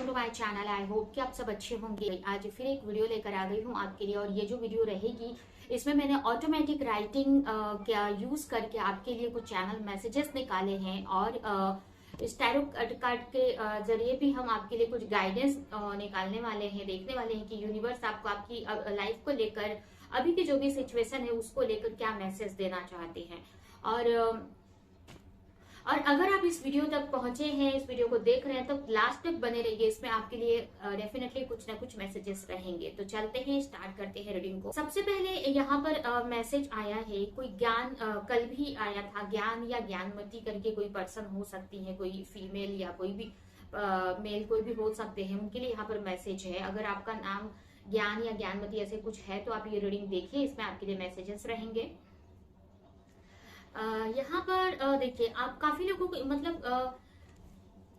Welcome to my channel. I hope कि आप सब अच्छे होंगे। आज फिर एक वीडियो लेकर आ गई हूँ आपके लिए, और ये जो वीडियो रहेगी इसमें मैंने ऑटोमेटिक राइटिंग क्या यूज करके आपके लिए कुछ चैनल मैसेजेस निकाले हैं, और इस टैरो कार्ड के जरिए भी हम आपके लिए कुछ गाइडेंस निकालने वाले हैं। देखने वाले हैं कि यूनिवर्स आपको आपकी लाइफ को लेकर, अभी की जो भी सिचुएशन है उसको लेकर क्या मैसेज देना चाहते हैं। और अगर आप इस वीडियो तक पहुंचे हैं, इस वीडियो को देख रहे हैं, तो लास्ट तक बने रहिए। इसमें आपके लिए डेफिनेटली कुछ ना कुछ मैसेजेस रहेंगे। तो चलते हैं, स्टार्ट करते हैं रीडिंग को। सबसे पहले यहाँ पर मैसेज आया है, कोई ज्ञान, कल भी आया था, ज्ञान या ज्ञानमती करके कोई पर्सन हो सकती है, कोई फीमेल या कोई भी मेल, कोई भी हो सकते हैं। उनके लिए यहाँ पर मैसेज है। अगर आपका नाम ज्ञान या ज्ञानमती ऐसे कुछ है तो आप ये रीडिंग देखिए, इसमें आपके लिए मैसेजेस रहेंगे। यहाँ पर देखिए, आप काफी लोगों को मतलब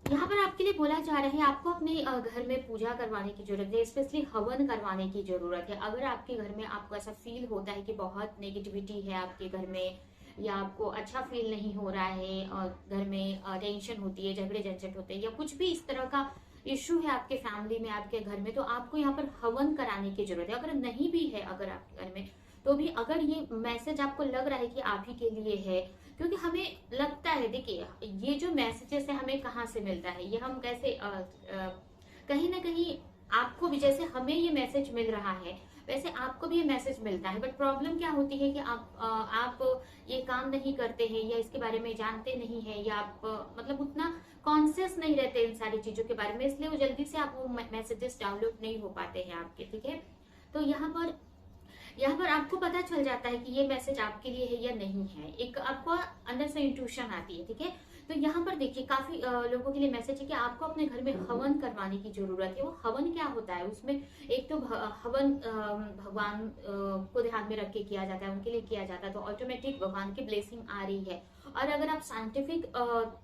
यहाँ पर आपके लिए बोला जा रहा है, आपको अपने घर में पूजा करवाने की जरूरत है, स्पेशली हवन करवाने की जरूरत है। अगर आपके घर में आपको ऐसा फील होता है कि बहुत नेगेटिविटी है आपके घर में, या आपको अच्छा फील नहीं हो रहा है, और घर में टेंशन होती है, झगड़े झंझट होते हैं, या कुछ भी इस तरह का इश्यू है आपके फैमिली में, आपके घर में, तो आपको यहाँ पर हवन कराने की जरूरत है। अगर नहीं भी है, अगर आपके घर में, तो भी अगर ये मैसेज आपको लग रहा है कि आप ही के लिए है, क्योंकि हमें लगता है, देखिए ये जो मैसेजेस है हमें कहाँ से मिलता है, ये हम कैसे कहीं ना कहीं आपको भी, जैसे हमें ये मैसेज मिल रहा है वैसे आपको भी ये मैसेज मिलता है। बट प्रॉब्लम क्या होती है कि आप ये काम नहीं करते हैं, या इसके बारे में जानते नहीं है, या आप मतलब उतना कॉन्शियस नहीं रहते इन सारी चीजों के बारे में, इसलिए वो जल्दी से आप वो मैसेजेस डाउनलोड नहीं हो पाते हैं आपके। ठीक है, तो यहाँ पर आपको पता चल जाता है कि ये मैसेज आपके लिए है या नहीं है। एक आपको अंदर से इंट्यूशन आती है। ठीक है, तो यहाँ पर देखिए काफी लोगों के लिए मैसेज है कि आपको अपने घर में हवन करवाने की जरूरत है। वो हवन क्या होता है, उसमें एक तो हवन भगवान को ध्यान में रख के किया जाता है, उनके लिए किया जाता है, तो ऑटोमेटिक भगवान की ब्लेसिंग आ रही है। और अगर आप साइंटिफिक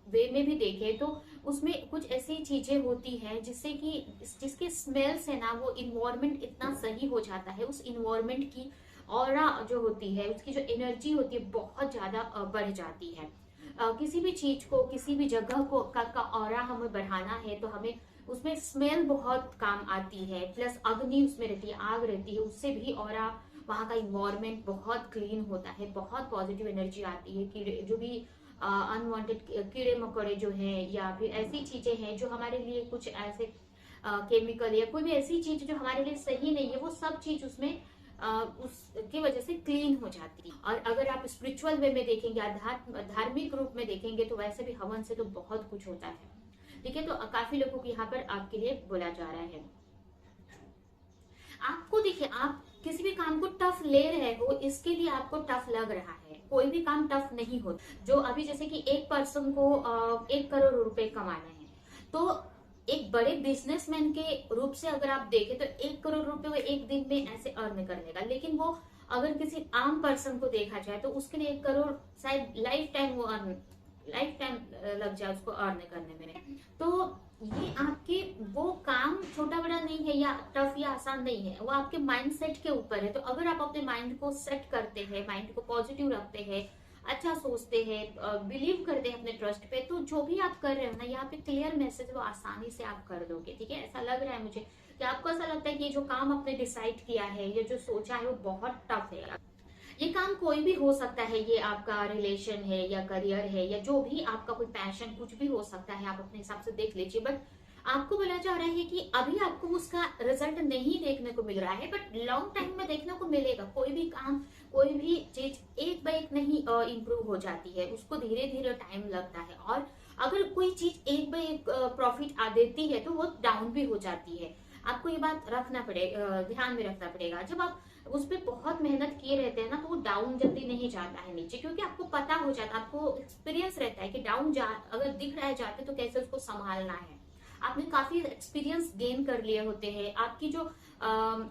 वे में भी देखें तो उसमें कुछ ऐसी चीजें होती हैं जिससे कि जिसके स्मेल से ना वो इन्वायरमेंट इतना सही हो जाता है, उस इन्वायरमेंट की ऑरा जो होती है, उसकी जो एनर्जी होती है बहुत ज्यादा बढ़ जाती है। किसी भी चीज को, किसी भी जगह को का ऑरा हमें बढ़ाना है तो हमें उसमें स्मेल बहुत काम आती है, प्लस अग्नि उसमें रहती है, आग रहती है, उससे भी ऑरा, वहाँ का इन्वायरमेंट बहुत क्लीन होता है, बहुत पॉजिटिव एनर्जी आती है। कीड़े जो भी अनवांटेड कीड़े मकोड़े जो हैं, या फिर ऐसी चीजें हैं जो हमारे लिए कुछ ऐसे केमिकल या कोई भी ऐसी चीज जो हमारे लिए सही नहीं है, वो सब चीज उसमें उसकी वजह से क्लीन हो जाती है। और अगर आप स्पिरिचुअल वे में देखेंगे, धार्मिक रूप में देखेंगे, तो वैसे भी हवन से तो बहुत कुछ होता है। ठीक है, तो काफी लोगों को यहाँ पर आपके लिए बोला जा रहा है। आपको देखिए, आप किसी भी काम को टफ ले रहे हो, इसके लिए आपको टफ लग रहा है। कोई भी काम टफ नहीं हो। जो अभी जैसे कि एक पर्सन को 1 करोड़ रुपए कमाने हैं, तो एक बड़े बिजनेसमैन के रूप से अगर आप देखें तो 1 करोड़ रुपए वो एक दिन में ऐसे अर्न कर लेगा। लेकिन वो अगर किसी आम पर्सन को देखा जाए तो उसके लिए 1 करोड़ शायद लाइफ टाइम लग जाए उसको अर्न करने में। तो ये आपके वो काम छोटा बड़ा नहीं है, या टफ या आसान नहीं है, वो आपके माइंड सेट के ऊपर है। तो अगर आप अपने माइंड को सेट करते हैं, माइंड को पॉजिटिव रखते हैं, अच्छा सोचते हैं, बिलीव करते हैं अपने ट्रस्ट पे, तो जो भी आप कर रहे हो ना, यहाँ पे क्लियर मैसेज वो आसानी से आप कर दोगे। ठीक है, ऐसा लग रहा है मुझे कि आपको ऐसा लगता है कि ये जो काम आपने डिसाइड किया है, ये जो सोचा है, वो बहुत टफ है। ये काम कोई भी हो सकता है, ये आपका रिलेशन है या करियर है या जो भी आपका कोई पैशन, कुछ भी हो सकता है, आप अपने हिसाब से देख लीजिए। बट आपको बोला जा रहा है कि अभी आपको उसका रिजल्ट नहीं देखने को मिल रहा है, बट लॉन्ग टाइम में देखने को मिलेगा। कोई भी काम, कोई भी चीज एक बार एक नहीं इंप्रूव हो जाती है, उसको धीरे धीरे टाइम लगता है। और अगर कोई चीज एक बार एक प्रॉफिट आ देती है तो वो डाउन भी हो जाती है। आपको ये बात रखना पड़ेगा, ध्यान में रखना पड़ेगा। जब आप उस पर बहुत मेहनत किए रहते हैं ना, तो वो डाउन जल्दी नहीं जाता है नीचे, क्योंकि आपको पता हो जाता है, आपको एक्सपीरियंस रहता है कि डाउन जा अगर दिख रहा है जाते तो कैसे उसको संभालना है। आपने काफी एक्सपीरियंस गेन कर लिए होते हैं। आपकी जो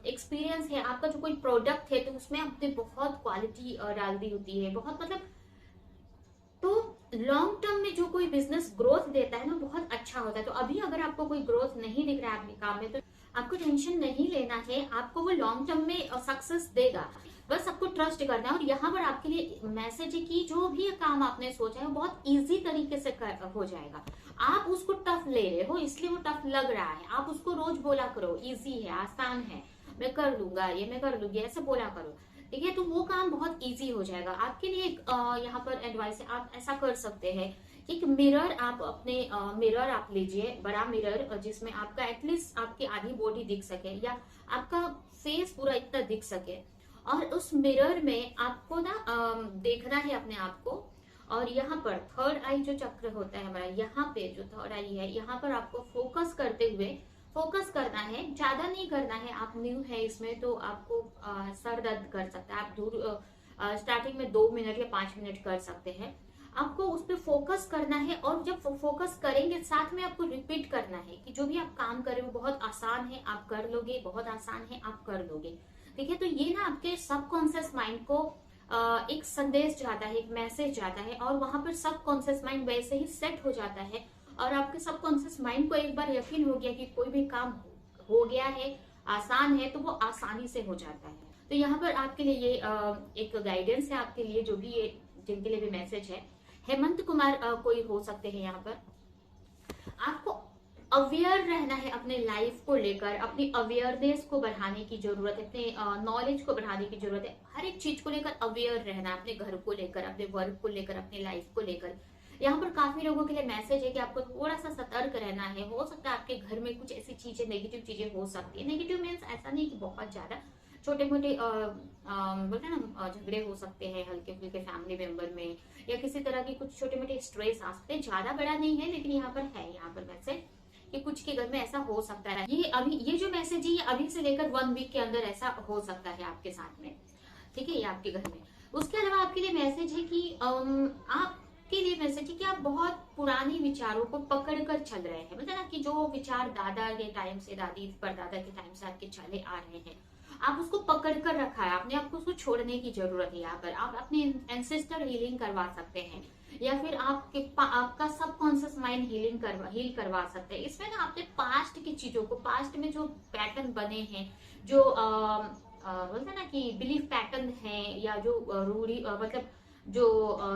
एक्सपीरियंस है, आपका जो कोई प्रोडक्ट है, तो उसमें आपने बहुत क्वालिटी डाल दी होती है, बहुत मतलब। तो लॉन्ग टर्म में जो कोई बिजनेस ग्रोथ देता है ना, बहुत अच्छा होता है। तो अभी अगर आपको कोई ग्रोथ नहीं दिख रहा है आपके काम में, तो आपको टेंशन नहीं लेना है, आपको वो लॉन्ग टर्म में सक्सेस देगा। बस आपको ट्रस्ट करना है। और यहाँ पर आपके लिए मैसेज है कि जो भी काम आपने सोचा है वो बहुत इजी तरीके से हो जाएगा। आप उसको टफ ले रहे हो इसलिए वो टफ लग रहा है, आप उसको रोज बोला करो इजी है, आसान है, मैं कर लूंगा, ये मैं कर लूंगी, ऐसे बोला करो, ठीक है। तो वो काम बहुत इजी हो जाएगा आपके लिए। एक यहाँ पर एडवाइस है, आप ऐसा कर सकते हैं, एक मिरर आप अपने मिरर आप लीजिए, बड़ा मिरर, जिसमें आपका एटलीस्ट आपकी आधी बॉडी दिख सके या आपका फेस पूरा इतना दिख सके। और उस मिरर में आपको ना देखना है अपने आप को। और यहाँ पर थर्ड आई जो चक्र होता है हमारा, यहाँ पे जो थर्ड आई है, यहाँ पर आपको फोकस करते हुए फोकस करना है, ज्यादा नहीं करना है। आप न्यू है इसमें तो आपको सर दर्द कर सकता है, आप दूर स्टार्टिंग में 2 मिनट या 5 मिनट कर सकते हैं। आपको उस पर फोकस करना है, और जब फोकस करेंगे साथ में आपको रिपीट करना है कि जो भी आप काम कर रहे हो बहुत आसान है, आप कर लोगे, बहुत आसान है, आप कर लोगे, ठीक है। तो ये ना आपके सबकॉन्शियस माइंड को एक संदेश जाता है, एक मैसेज जाता है, और वहां पर सबकॉन्शियस माइंड वैसे ही सेट हो जाता है। और आपके सबकॉन्शियस माइंड को एक बार यकीन हो गया कि कोई भी काम हो गया है, आसान है, तो वो आसानी से हो जाता है। तो यहाँ पर आपके लिए ये एक गाइडेंस है आपके लिए, जो भी ये जिनके लिए भी मैसेज है। हेमंत कुमार कोई हो सकते हैं यहाँ पर। आपको अवेयर रहना है अपने लाइफ को लेकर, अपनी अवेयरनेस को बढ़ाने की जरूरत है, अपने नॉलेज को बढ़ाने की जरूरत है। हर एक चीज को लेकर अवेयर रहना, अपने घर को लेकर, अपने वर्क को लेकर, अपनी लाइफ को लेकर। यहाँ पर काफी लोगों के लिए मैसेज है कि आपको थोड़ा सा सतर्क रहना है। हो सकता है आपके घर में कुछ ऐसी चीजें, नेगेटिव चीजें हो सकती है। नेगेटिव मीन्स ऐसा नहीं कि बहुत ज्यादा, छोटे मोटे बोलते हैं ना झगड़े हो सकते हैं हल्के फुल्के फैमिली मेंबर में, या किसी तरह की कुछ छोटे मोटे स्ट्रेस आ सकते हैं। ज्यादा बड़ा नहीं है, लेकिन यहाँ पर है, यहाँ पर मैसेज कि कुछ के घर में ऐसा हो सकता है। ये अभी ये जो मैसेज है, ये अभी से लेकर 1 वीक के अंदर ऐसा हो सकता है आपके साथ में, ठीक है, ये आपके घर में। उसके अलावा आपके लिए मैसेज है कि आपके लिए मैसेज है कि आप बहुत पुरानी विचारों को पकड़ कर चल रहे हैं। मतलब ना कि जो विचार दादा के टाइम से, दादी परदादा के टाइम से आपके चले आ रहे हैं, आप उसको पकड़ कर रखा है आपने, आपको उसको छोड़ने की जरूरत है। यहाँ पर आप अपनी एंसेस्टर हीलिंग करवा सकते हैं, या फिर आपका सबकॉन्शियस माइंड हील करवा सकते हैं। इसमें ना आपने पास्ट की चीजों को, पास्ट में जो पैटर्न बने हैं, जो बोलते हैं ना कि बिलीफ पैटर्न है, या जो रूढ़ी मतलब जो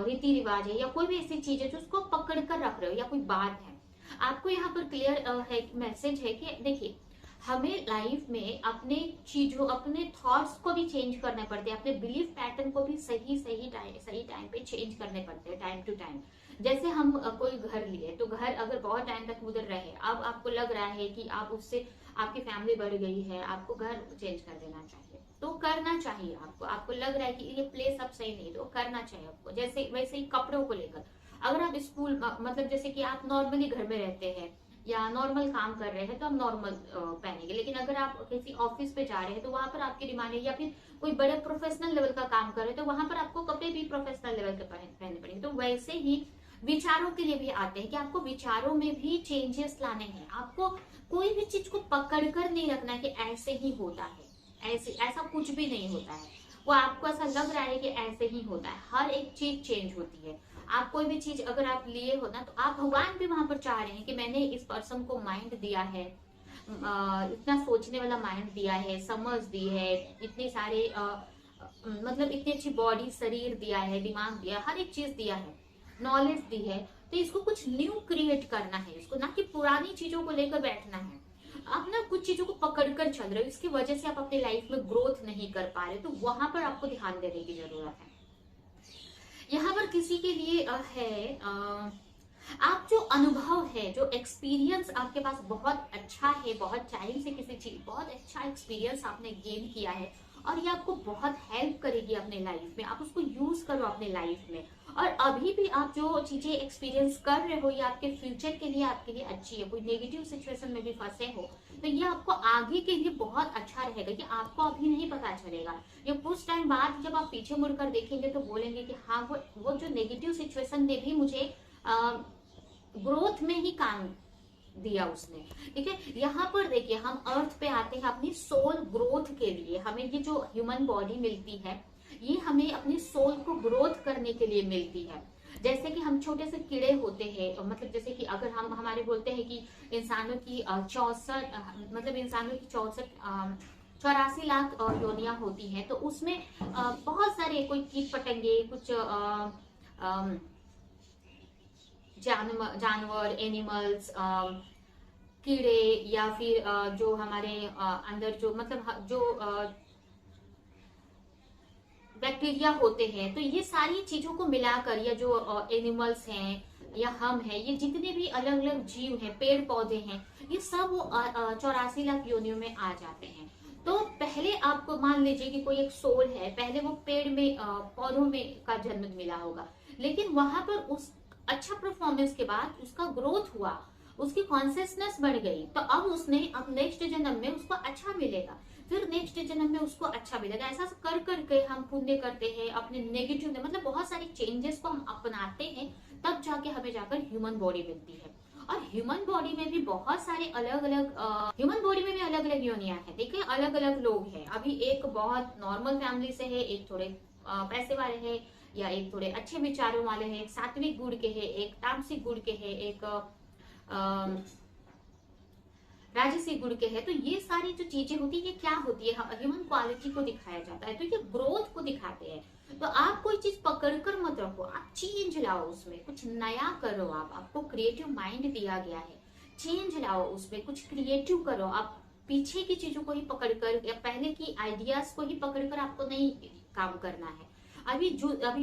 रीति रिवाज है, या कोई भी ऐसी चीज है जो उसको पकड़ कर रख रहे हो, या कोई बात है, आपको यहाँ पर क्लियर है मैसेज है कि देखिए, हमें लाइफ में अपने चीजों, अपने थॉट्स को भी चेंज करने पड़ते हैं, अपने बिलीफ पैटर्न को भी सही टाइम पे चेंज करने पड़ते हैं, टाइम टू टाइम। जैसे हम कोई घर लिए, तो घर अगर बहुत टाइम तक उधर रहे, अब आपको लग रहा है कि आप उससे आपकी फैमिली बढ़ गई है, आपको घर चेंज कर देना चाहिए, तो करना चाहिए आपको लग रहा है कि ये प्लेस अब सही नहीं, तो करना चाहिए आपको। जैसे वैसे ही कपड़ों को लेकर, अगर आप स्कूल मतलब जैसे कि आप नॉर्मली घर में रहते हैं या नॉर्मल काम कर रहे हैं, तो आप नॉर्मल पहनेंगे। लेकिन अगर आप किसी ऑफिस पे जा रहे हैं, तो वहां पर आपकी डिमांड है, या फिर कोई बड़े प्रोफेशनल लेवल का काम कर रहे हैं, तो वहां पर आपको कपड़े भी प्रोफेशनल लेवल के पहनने पड़ेंगे। तो वैसे ही विचारों के लिए भी आते हैं कि आपको विचारों में भी चेंजेस लाने हैं। आपको कोई भी चीज को पकड़ कर नहीं रखना है कि ऐसे ही होता है, ऐसा कुछ भी नहीं होता है। वो आपको ऐसा लग रहा है कि ऐसे ही होता है, हर एक चीज चेंज होती है। आप कोई भी चीज अगर आप लिए हो ना, तो आप भगवान भी वहां पर चाह रहे हैं कि मैंने इस पर्सन को माइंड दिया है, इतना सोचने वाला माइंड दिया है, समझ दी है, इतने सारे मतलब इतनी अच्छी बॉडी, शरीर दिया है, दिमाग दिया, हर एक चीज दिया है, नॉलेज दी है। तो इसको कुछ न्यू क्रिएट करना है, इसको ना कि पुरानी चीजों को लेकर बैठना है। आप ना कुछ चीजों को पकड़ कर चल रहे हो, इसकी वजह से आप अपनी लाइफ में ग्रोथ नहीं कर पा रहे, तो वहां पर आपको ध्यान देने की जरूरत है। यहाँ पर किसी के लिए है आप जो अनुभव है, जो एक्सपीरियंस आपके पास बहुत अच्छा है, बहुत टाइम से किसी चीज, बहुत अच्छा एक्सपीरियंस आपने गेन किया है, और ये आपको बहुत हेल्प करेगी अपने लाइफ में। आप उसको यूज करो अपने लाइफ में। और अभी भी आप जो चीजें एक्सपीरियंस कर रहे हो, ये आपके फ्यूचर के लिए, आपके लिए अच्छी है। कोई नेगेटिव सिचुएशन में भी फंसे हो, तो ये आपको आगे के लिए बहुत अच्छा रहेगा। ये आपको अभी नहीं पता चलेगा, ये कुछ टाइम बाद जब आप पीछे मुड़कर देखेंगे तो बोलेंगे कि हाँ, वो जो नेगेटिव सिचुएशन ने भी मुझे ग्रोथ में ही काम दिया उसने, ठीक है। यहाँ पर देखिए, हम अर्थ पे आते हैं अपनी सोल ग्रोथ के लिए। हमें ये जो ह्यूमन बॉडी मिलती है, ये हमें अपनी सोल को ग्रोथ करने के लिए मिलती है। जैसे कि हम छोटे से कीड़े होते हैं, मतलब जैसे कि अगर हम हमारे बोलते हैं कि इंसानों की 64 मतलब इंसानों की 84 लाख योनियां होती हैं, तो उसमें बहुत सारे कोई कीट पतंगे, कुछ जानवर एनिमल्स, कीड़े, या फिर जो हमारे अंदर जो मतलब जो बैक्टीरिया होते हैं, तो ये सारी चीजों को मिलाकर, या जो एनिमल्स हैं या हम हैं, ये जितने भी अलग अलग जीव हैं, पेड़ पौधे हैं, ये सब वो 84 लाख योनियों में आ जाते हैं। तो पहले आपको मान लीजिए कि कोई एक सोल है, पहले वो पेड़ में पौधों में का जन्म मिला होगा, लेकिन वहां पर उस अच्छा परफॉर्मेंस के बाद उसका ग्रोथ हुआ, उसकी कॉन्सियसनेस बढ़ गई, तो अब नेक्स्ट जन्म में उसको अच्छा मिलेगा, फिर नेक्स्ट जन्म में उसको अच्छा मिलेगा। ऐसा कर करके हम पुण्य करते हैं, अपने नेगेटिव मतलब बहुत सारी चेंजेस को हम अपनाते हैं, तब जाके हमें जाकर ह्यूमन बॉडी मिलती है। और ह्यूमन बॉडी में भी बहुत सारे अलग अलग ह्यूमन बॉडी में भी अलग अलग योनियां हैं। देखिए अलग अलग लोग हैं, अभी एक बहुत नॉर्मल फैमिली से है, एक थोड़े पैसे वाले हैं, या एक थोड़े अच्छे विचारों वाले हैं, एक सात्विक गुण के हैं, एक तामसिक गुण के हैं, एक राजसी गुण के हैं। तो ये सारी जो चीजें होती है, ये क्या होती है, ह्यूमन क्वालिटी को दिखाया जाता है, तो ये ग्रोथ को दिखाते हैं। तो आप कोई चीज पकड़कर मत रखो, आप चेंज लाओ, उसमें कुछ नया करो। आपको क्रिएटिव माइंड दिया गया है, चेंज लाओ, उसमें कुछ क्रिएटिव करो। आप पीछे की चीजों को ही पकड़कर या पहले की आइडियाज को ही पकड़कर आपको नहीं काम करना है। अभी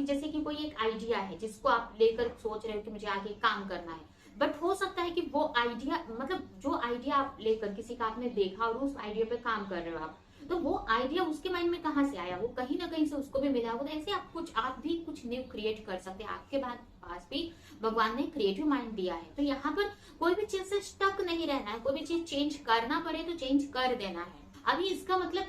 जैसे कि कोई एक आइडिया है जिसको आप लेकर सोच रहे हो कि मुझे आगे काम करना है, बट हो सकता है कि वो आइडिया मतलब जो आइडिया आप लेकर किसी का आपने देखा और उस आइडिया पे काम कर रहे हो आप, तो वो आइडिया उसके माइंड में कहाँ से आया, वो कहीं ना कहीं से उसको भी मिला होगा। तो ऐसे आप भी कुछ न्यू क्रिएट कर सकते हैं। आपके पास भी भगवान ने क्रिएटिव माइंड दिया है, तो यहाँ पर कोई भी चीज से स्टक नहीं रहना है। कोई भी चीज चेंज करना पड़े तो चेंज कर देना है। अभी इसका मतलब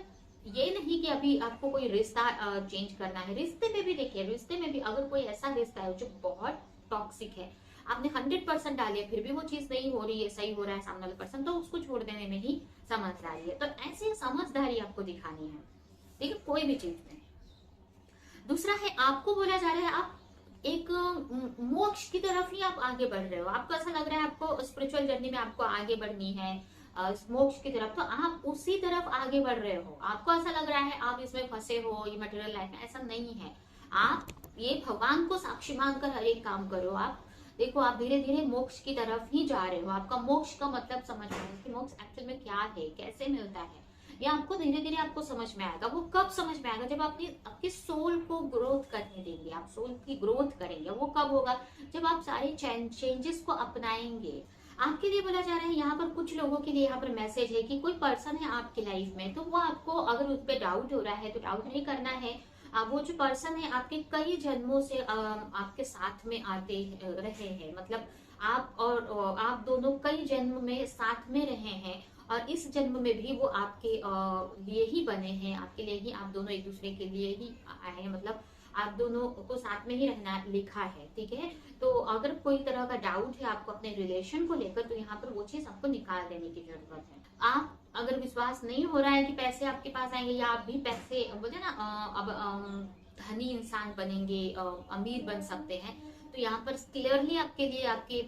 ये नहीं कि अभी आपको कोई रिश्ता चेंज करना है। रिश्ते में भी देखिए, रिश्ते में भी अगर कोई ऐसा रिश्ता है जो बहुत टॉक्सिक है, आपने 100% डाले फिर भी वो चीज नहीं हो रही है, सही हो रहा है सामने वाला पर्सन, तो उसको छोड़ देने में ही समझदारी है। तो ऐसी समझदारी आपको दिखानी है, ठीक है, कोई भी चीज में। दूसरा है, आपको बोला जा रहा है आप एक मोक्ष की तरफ ही आप आगे बढ़ रहे हो। आपको ऐसा लग रहा है आपको स्पिरिचुअल जर्नी में आपको आगे बढ़नी है मोक्ष की तरफ, तो आप उसी तरफ आगे बढ़ रहे हो। आपको ऐसा लग रहा है आप इसमें फंसे हो, ये मटेरियल लाइफ में, ऐसा नहीं है। आप ये भगवान को साक्षी मानकर हर एक काम करो। आप देखो, आप धीरे धीरे मोक्ष की तरफ ही जा रहे हो। आपका मोक्ष का मतलब समझ में आएगा कि मोक्ष एक्चुअल में क्या है, कैसे मिलता है, ये आपको धीरे धीरे आपको समझ में आएगा। वो कब समझ में आएगा, जब आपकी सोल को ग्रोथ करने देंगे, आप सोल की ग्रोथ करेंगे। वो कब होगा, जब आप सारे चेंजेस को अपनाएंगे। आपके लिए बोला जा रहा है यहाँ पर, कुछ लोगों के लिए यहाँ पर मैसेज है कि कोई पर्सन है आपकी लाइफ में, तो वो आपको अगर उस पर डाउट हो रहा है तो डाउट नहीं करना है। वो जो पर्सन है आपके कई जन्मों से आपके साथ में आते रहे हैं, मतलब आप दोनों कई जन्म में साथ में रहे हैं, और इस जन्म में भी वो आपके लिए ही बने हैं, आपके लिए ही, आप दोनों एक दूसरे के लिए ही आए हैं, मतलब आप दोनों को साथ में ही रहना लिखा है, ठीक है। तो अगर कोई तरह का डाउट है आपको अपने रिलेशन को लेकर, तो यहाँ पर वो चीज आपको निकाल देने की जरूरत है। आप अगर विश्वास नहीं हो रहा है कि पैसे आपके पास आएंगे, या आप भी पैसे बोलते ना अब धनी इंसान बनेंगे, अमीर बन सकते हैं, तो यहाँ पर क्लियरली आपके लिए आपके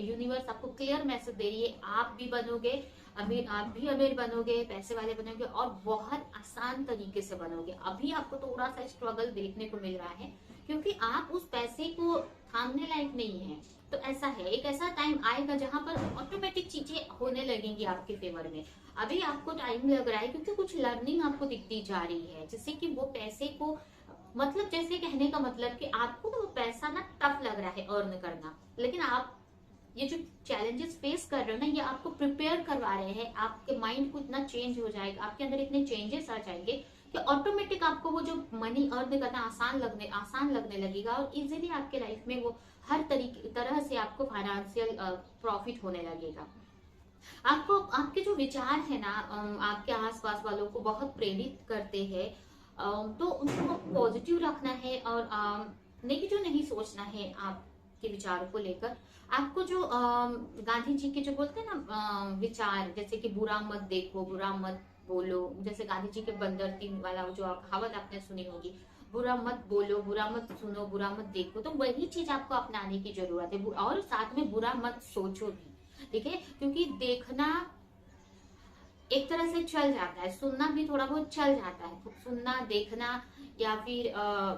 यूनिवर्स आपको क्लियर मैसेज दे रही है, आप भी बनोगे अमीर, आप भी अमीर बनोगे, पैसे वाले बनोगे, और बहुत आसान तरीके से बनोगे। अभी आपको थोड़ा सा स्ट्रगल देखने को मिल रहा है, क्योंकि आप उस पैसे को थामने लायक नहीं है। तो ऐसा है, एक ऐसा टाइम आएगा जहां पर ऑटोमेटिक चीजें होने लगेंगी आपके फेवर में। अभी आपको टाइम लग रहा है, क्योंकि कुछ लर्निंग आपको दिखती जा रही है, जिससे कि वो पैसे को, मतलब जैसे कहने का मतलब कि आपको ना वो पैसा ना टफ लग रहा है अर्न करना, लेकिन आप ये जो चैलेंजेस फेस कर रहे हो ना, ये आपको प्रिपेयर करवा रहे हैं। आपके माइंड को इतना चेंज हो जाएगा, आपके अंदर इतने चेंजेस आ जाएंगे कि ऑटोमेटिक आपको वो जो मनी अर्न करना आसान लगने लगेगा, और इजीली आपके लाइफ में वो हर तरह से आपको फाइनेंशियल प्रॉफिट होने लगेगा। आपको आपके जो विचार है ना आपके आसपास वालों को बहुत प्रेरित करते हैं, तो उनको पॉजिटिव रखना है और नेगेटिव नहीं सोचना है। आपके विचारों को लेकर आपको जो गांधी जी के जो बोलते हैं ना विचार, जैसे कि बुरा मत देखो, बुरा मत बोलो, जैसे गांधी जी के बंदर तीन वाला जो कहावत आपने सुनी होगी, बुरा मत बोलो, बुरा मत सुनो, बुरा मत देखो, तो वही चीज आपको अपनाने की जरूरत है। और साथ में बुरा मत सोचो भी, ठीक है, क्योंकि देखना एक तरह से चल जाता है, सुनना भी थोड़ा बहुत चल जाता है, सुनना, देखना या फिर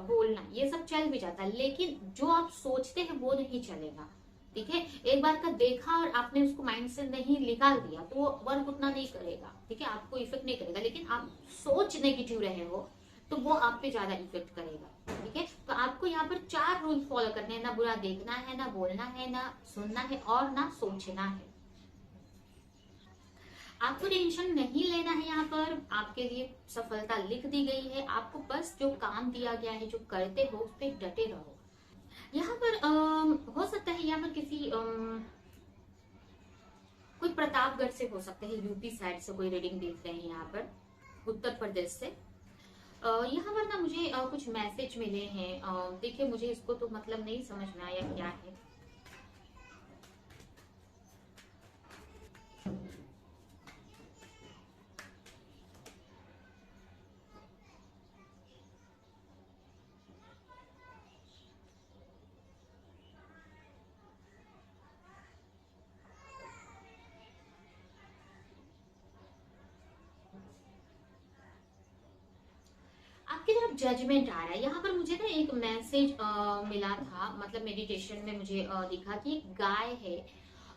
बोलना, ये सब चल भी जाता है, लेकिन जो आप सोचते हैं वो नहीं चलेगा, ठीक है। एक बार का देखा और आपने उसको माइंड से नहीं निकाल दिया तो वो वर्क उतना नहीं करेगा, ठीक है, आपको इफेक्ट नहीं करेगा। लेकिन आप सोच नेगेटिव रहे हो तो वो आप पे ज्यादा इफेक्ट करेगा, ठीक है। तो आपको यहाँ पर 4 रूल फॉलो करने हैं, ना बुरा देखना है, ना बोलना है, ना सुनना है, और ना सोचना है। आपको टेंशन नहीं लेना है, यहाँ पर आपके लिए सफलता लिख दी गई है। आपको बस जो काम दिया गया है, जो करते हो उस पर डटे रहो। यहाँ पर हो सकता है यहाँ पर किसी कोई प्रतापगढ़ से हो सकता है, यूपी साइड से कोई रीडिंग देख रहे हैं यहाँ पर, उत्तर प्रदेश से। यहाँ पर ना मुझे कुछ मैसेज मिले हैं। देखिए मुझे इसको तो मतलब नहीं समझ में आया क्या है। आपकी तरफ जजमेंट आ रहा है। यहाँ पर मुझे ना एक मैसेज मिला था, मतलब मेडिटेशन में मुझे दिखा कि एक गाय है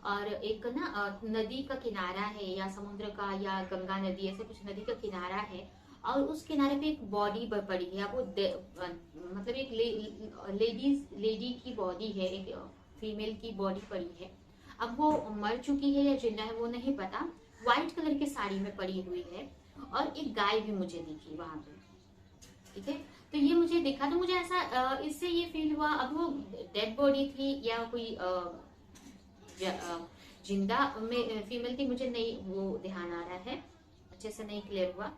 और एक ना नदी का किनारा है, या समुद्र का, या गंगा नदी, ऐसे कुछ नदी का किनारा है, और उस किनारे पे एक बॉडी पड़ी है। अब वो मतलब एक लेडी की बॉडी है, एक फीमेल की बॉडी पड़ी है। अब वो मर चुकी है या जिंदा है वो नहीं पता। व्हाइट कलर की साड़ी में पड़ी हुई है, और एक गाय भी मुझे दिखी वहां पे, ठीक है। तो ये मुझे दिखा, तो मुझे ऐसा इससे ये फील हुआ, अब वो डेड बॉडी थी या कोई जिंदा में फीमेल थी, मुझे नहीं वो ध्यान आ रहा है, अच्छे से नहीं क्लियर हुआ।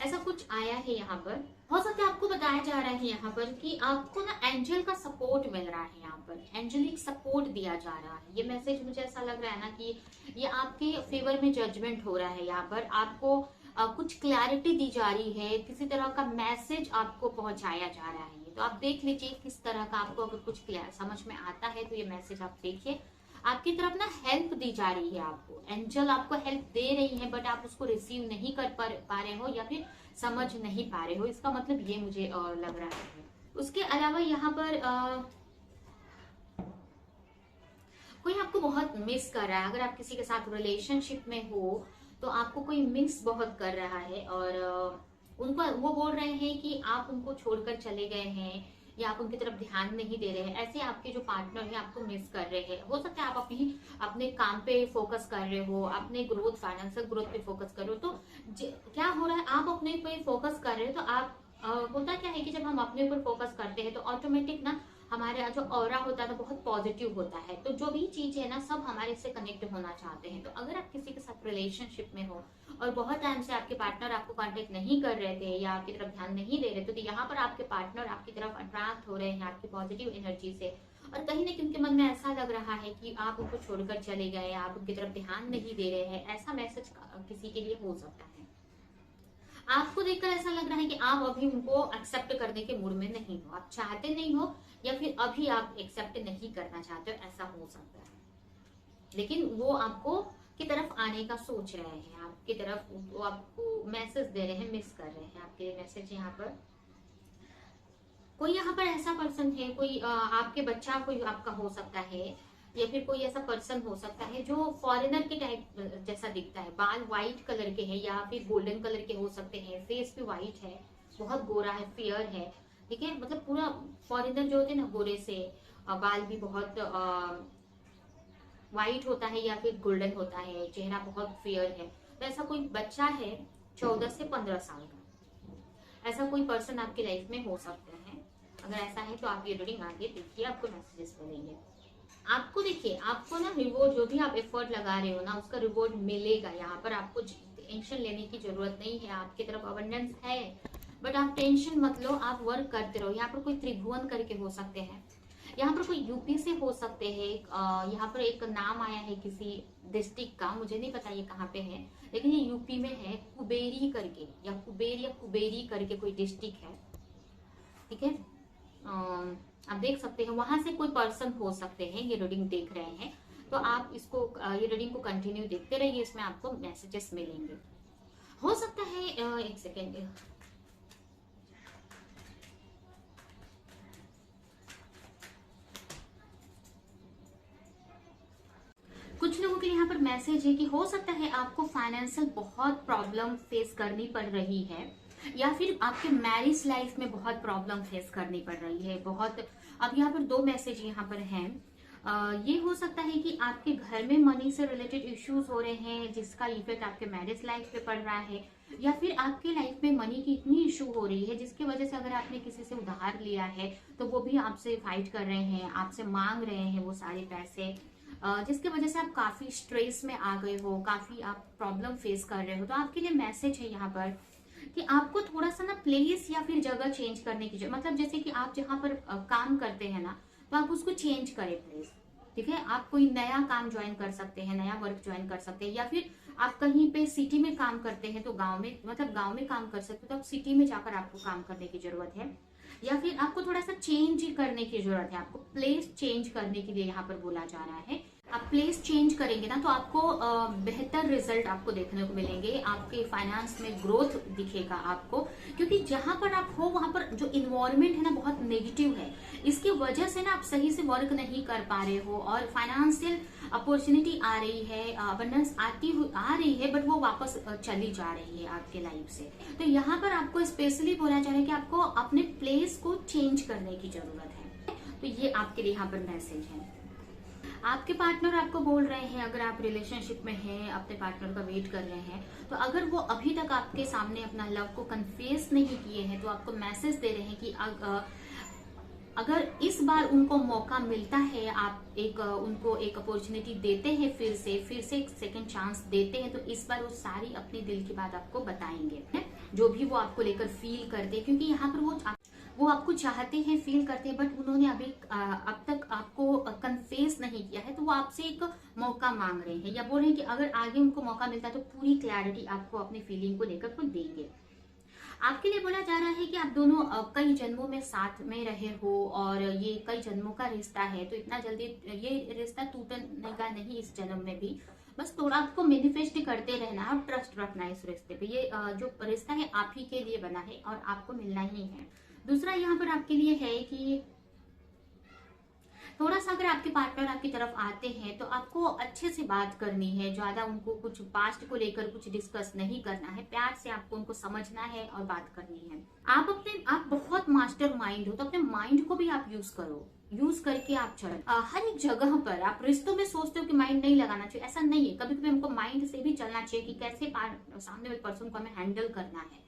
ऐसा कुछ आया है यहाँ पर। हो सकता है आपको बताया जा रहा है यहाँ पर कि आपको ना एंजल का सपोर्ट मिल रहा है, यहाँ पर एंजलिक सपोर्ट दिया जा रहा है। ये मैसेज मुझे ऐसा लग रहा है ना कि ये आपके फेवर में जजमेंट हो रहा है। यहाँ पर आपको कुछ क्लैरिटी दी जा रही है, किसी तरह का मैसेज आपको पहुंचाया जा रहा है। तो आप देख लीजिए किस तरह का आपको अगर कुछ क्लियर समझ में आता है तो ये मैसेज आप देखिए। आपकी तरफ ना हेल्प दी जा रही है, आपको एंजल आपको हेल्प दे रही है, बट आप उसको रिसीव नहीं कर पा रहे हो या फिर समझ नहीं पा रहे हो, इसका मतलब ये मुझे लग रहा है। उसके अलावा यहाँ पर कोई आपको बहुत मिस कर रहा है। अगर आप किसी के साथ रिलेशनशिप में हो तो आपको कोई मिस बहुत कर रहा है, और उनको वो बोल रहे हैं कि आप उनको छोड़कर चले गए हैं या आप उनकी तरफ ध्यान नहीं दे रहे हैं। ऐसे आपके जो पार्टनर है आपको मिस कर रहे हैं। हो सकता है आप अपने काम पे फोकस कर रहे हो, अपने ग्रोथ, फाइनेंशियल ग्रोथ पे फोकस कर रहे हो। तो क्या हो रहा है, आप अपने पे फोकस कर रहे हो, तो आप होता क्या है कि जब हम अपने ऊपर फोकस करते हैं तो ऑटोमेटिक ना हमारे जो ऑरा होता है ना बहुत पॉजिटिव होता है। तो जो भी चीज है ना सब हमारे से कनेक्ट होना चाहते हैं। तो अगर आप किसी के साथ रिलेशनशिप में हो और बहुत टाइम से आपके पार्टनर आपको कांटेक्ट नहीं कर रहे थे या आपकी तरफ ध्यान नहीं दे रहे थे, तो यहाँ पर आपके पार्टनर आपकी तरफ अट्रैक्ट हो रहे हैं आपकी पॉजिटिव एनर्जी से, और कहीं ना कहीं उनके मन में ऐसा लग रहा है कि आप उनको छोड़कर चले गए, आप उनकी तरफ ध्यान नहीं दे रहे हैं। ऐसा मैसेज किसी के लिए हो सकता है। आपको देखकर ऐसा लग रहा है कि आप अभी उनको एक्सेप्ट करने के मूड में नहीं हो, आप चाहते नहीं हो, या फिर अभी आप एक्सेप्ट नहीं करना चाहते हो, ऐसा हो सकता है। लेकिन वो आपको की तरफ आने का सोच रहे हैं, आपकी तरफ वो आपको मैसेज दे रहे हैं, मिस कर रहे हैं आपके मैसेज। यहाँ पर कोई यहाँ पर ऐसा पर्सन है, कोई आपके बच्चा कोई आपका हो सकता है, या फिर कोई ऐसा पर्सन हो सकता है जो फॉरेनर के टाइप जैसा दिखता है। बाल व्हाइट कलर के हैं या फिर गोल्डन कलर के हो सकते हैं, फेस भी व्हाइट है, बहुत गोरा है, फेयर है, ठीक है, मतलब पूरा फॉरेनर जो होते हैं ना गोरे से, बाल भी बहुत व्हाइट होता है या फिर गोल्डन होता है, चेहरा बहुत फेयर है। तो ऐसा कोई बच्चा है 14 से 15 साल का, ऐसा कोई पर्सन आपकी लाइफ में हो सकता है। अगर ऐसा है तो आप ये रीडिंग आगे देखिए, आपको मैसेजेस मिलेंगे। आपको देखिए, आपको ना रिवॉर्ड, जो भी आप एफर्ट लगा रहे हो ना उसका रिवॉर्ड मिलेगा। यहाँ पर आपको टेंशन लेने की जरूरत नहीं है, आपकी तरफ अबंडेंस है, बट आप टेंशन मत लो, आप वर्क करते रहो। यहाँ पर कोई त्रिभुवन करके हो सकते हैं, यहाँ पर कोई यूपी से हो सकते हैं। यहाँ पर एक नाम आया है किसी डिस्ट्रिक्ट का, मुझे नहीं पता ये कहाँ पे है, लेकिन ये यूपी में है, कुबेरी करके, या कुबेर या कुबेरी करके कोई डिस्ट्रिक्ट है। ठीक है। आप देख सकते हैं वहां से कोई पर्सन हो सकते हैं, ये रीडिंग देख रहे हैं, तो आप इसको ये रीडिंग को कंटिन्यू देखते रहिए, इसमें आपको मैसेजेस मिलेंगे। हो सकता है एक सेकेंड, कुछ लोगों के लिए यहाँ पर मैसेज है कि हो सकता है आपको फाइनेंशियल बहुत प्रॉब्लम फेस करनी पड़ रही है, या फिर आपके मैरिज लाइफ में बहुत प्रॉब्लम फेस करनी पड़ रही है बहुत। अब यहाँ पर दो मैसेज यहाँ पर हैं। ये हो सकता है कि आपके घर में मनी से रिलेटेड इश्यूज हो रहे हैं, जिसका इफेक्ट आपके मैरिज लाइफ पे पड़ रहा है, या फिर आपके लाइफ में मनी की इतनी इशू हो रही है जिसकी वजह से अगर आपने किसी से उधार लिया है तो वो भी आपसे फाइट कर रहे हैं, आपसे मांग रहे हैं वो सारे पैसे, जिसकी वजह से आप काफी स्ट्रेस में आ गए हो, काफी आप प्रॉब्लम फेस कर रहे हो। तो आपके लिए मैसेज है यहाँ पर कि आपको थोड़ा सा ना प्लेस या फिर जगह चेंज करने की जरूरत, मतलब जैसे कि आप जहाँ पर काम करते हैं ना, तो आप उसको चेंज करें प्लीज। ठीक है, आप कोई नया काम ज्वाइन कर सकते हैं, नया वर्क ज्वाइन कर सकते हैं, या फिर आप कहीं पे सिटी में काम करते हैं तो गांव में, मतलब गांव में काम कर सकते हो तो आप सिटी में जाकर आपको काम करने की जरूरत है, या फिर आपको थोड़ा सा चेंज करने की जरूरत है, आपको प्लेस चेंज करने के लिए यहाँ पर बोला जा रहा है। आप प्लेस चेंज करेंगे ना तो आपको बेहतर रिजल्ट आपको देखने को मिलेंगे, आपके फाइनेंस में ग्रोथ दिखेगा आपको, क्योंकि जहां पर आप हो वहां पर जो इन्वायरमेंट है ना बहुत नेगेटिव है, इसकी वजह से ना आप सही से वर्क नहीं कर पा रहे हो, और फाइनेंशियल अपॉर्चुनिटी आ रही है, अबंडेंस आ रही है, बट वो वापस चली जा रही है आपके लाइफ से। तो यहाँ पर आपको स्पेशली बोला जा रहा है कि आपको अपने प्लेस को चेंज करने की जरूरत है। तो ये आपके लिए यहाँ पर मैसेज है। आपके पार्टनर आपको बोल रहे हैं, अगर आप रिलेशनशिप में हैं, अपने पार्टनर का वेट कर रहे हैं, तो अगर वो अभी तक आपके सामने अपना लव को कन्फेस नहीं किए हैं तो आपको मैसेज दे रहे हैं कि अगर इस बार उनको मौका मिलता है, आप उनको एक अपॉर्चुनिटी देते हैं, फिर से एक सेकंड चांस देते हैं, तो इस बार वो सारी अपने दिल की बात आपको बताएंगे, जो भी वो आपको लेकर फील करते हैं, क्योंकि यहाँ पर वो आपको चाहते हैं, फील करते हैं, बट उन्होंने अभी अब तक आपको कन्फेस नहीं किया है, तो वो आपसे एक मौका मांग रहे हैं, या बोल रहे हैं कि अगर आगे उनको मौका मिलता है तो पूरी क्लैरिटी आपको अपनी फीलिंग को लेकर वो देंगे। आपके लिए बोला जा रहा है कि आप दोनों कई जन्मों में साथ में रहे हो, और ये कई जन्मों का रिश्ता है, तो इतना जल्दी ये रिश्ता टूटने का नहीं इस जन्म में भी, बस थोड़ा आपको मैनिफेस्ट करते रहना है और ट्रस्ट रखना है इस रिश्ते पे। ये जो रिश्ता है आप ही के लिए बना है और आपको मिलना ही है। दूसरा यहाँ पर आपके लिए है कि थोड़ा सा अगर आपके पार्टनर आपकी तरफ आते हैं तो आपको अच्छे से बात करनी है, ज्यादा उनको कुछ पास्ट को लेकर कुछ डिस्कस नहीं करना है, प्यार से आपको उनको समझना है और बात करनी है। आप बहुत मास्टर माइंड हो, तो अपने माइंड को भी आप यूज करो, यूज करके आप चलो। हर एक जगह पर आप रिश्तों में सोचते हो कि माइंड नहीं लगाना चाहिए, ऐसा नहीं है, कभी कभी हमको माइंड से भी चलना चाहिए कि कैसे सामने वाले पर्सन को हमें हैंडल करना है।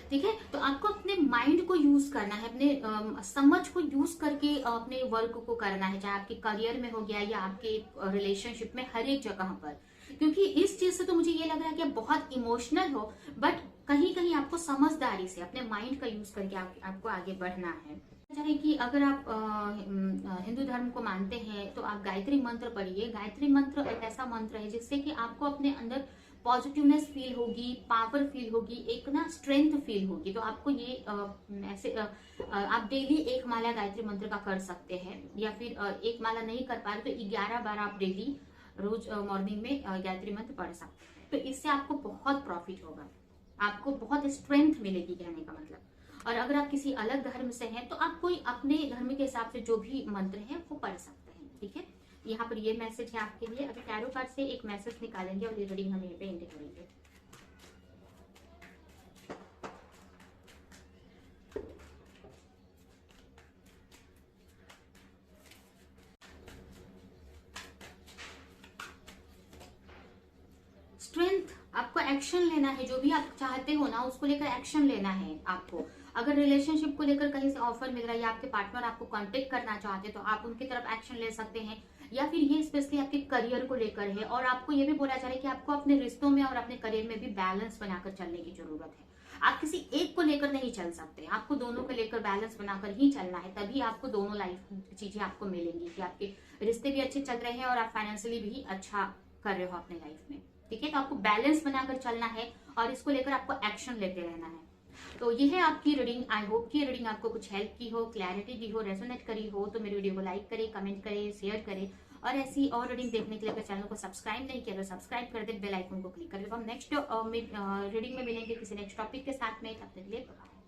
ठीक है, तो आपको अपने माइंड को यूज करना है, अपने समझ को यूज करके अपने वर्क को करना है, चाहे आपके करियर में हो गया या आपके रिलेशनशिप में, हर एक जगह पर। क्योंकि इस चीज से तो मुझे ये लग रहा है कि आप बहुत इमोशनल हो, बट कहीं कहीं आपको समझदारी से अपने माइंड का यूज करके आपको आगे बढ़ना है। चाहे कि अगर आप हिंदू धर्म को मानते हैं तो आप गायत्री मंत्र पढ़िए। गायत्री मंत्र एक ऐसा मंत्र है जिससे कि आपको अपने अंदर पॉजिटिवनेस फील होगी, पावर फील होगी, एक ना स्ट्रेंथ फील होगी। तो आपको ये ऐसे आप डेली एक माला गायत्री मंत्र का कर सकते हैं, या फिर एक माला नहीं कर पा रहे तो 11 बार आप डेली रोज मॉर्निंग में गायत्री मंत्र पढ़ सकते हैं। तो इससे आपको बहुत प्रॉफिट होगा, आपको बहुत स्ट्रेंथ मिलेगी, कहने का मतलब। और अगर आप किसी अलग धर्म से हैं तो आप कोई अपने धर्म के हिसाब से जो भी मंत्र है वो पढ़ सकते हैं। ठीक है, यहाँ पर ये मैसेज है आपके लिए। अभी टैरो कार्ड से एक मैसेज निकालेंगे और ये रीडिंग हम यहीं पे एंड करेंगे। स्ट्रेंथ, आपको एक्शन लेना है, जो भी आप चाहते हो ना उसको लेकर एक्शन लेना है आपको। अगर रिलेशनशिप को लेकर कहीं से ऑफर मिल रहा है या आपके पार्टनर आपको कांटेक्ट करना चाहते हैं तो आप उनकी तरफ एक्शन ले सकते हैं, या फिर ये स्पेशली आपके करियर को लेकर है। और आपको ये भी बोला जा रहा है कि आपको अपने रिश्तों में और अपने करियर में भी बैलेंस बनाकर चलने की जरूरत है। आप किसी एक को लेकर नहीं चल सकते, आपको दोनों को लेकर बैलेंस बनाकर ही चलना है, तभी आपको दोनों लाइफ चीजें आपको मिलेंगी कि आपके रिश्ते भी अच्छे चल रहे हैं और आप फाइनेंशियली भी अच्छा कर रहे हो अपने लाइफ में। ठीक है, तो आपको बैलेंस बनाकर चलना है और इसको लेकर आपको एक्शन लेते रहना है। तो ये है आपकी रीडिंग। आई होप कि ये रीडिंग आपको कुछ हेल्प की हो, क्लैरिटी दी हो, रेजोनेट करी हो। तो मेरी वीडियो को लाइक करें, कमेंट करें, शेयर करें, और ऐसी और रीडिंग देखने के लिए अगर चैनल को सब्सक्राइब नहीं किया तो सब्सक्राइब कर दे, बेल आइकन को क्लिक कर दे। तो हम नेक्स्ट रीडिंग में मिलेंगे किसी नेक्स्ट टॉपिक के साथ में। तब तक के लिए बाय।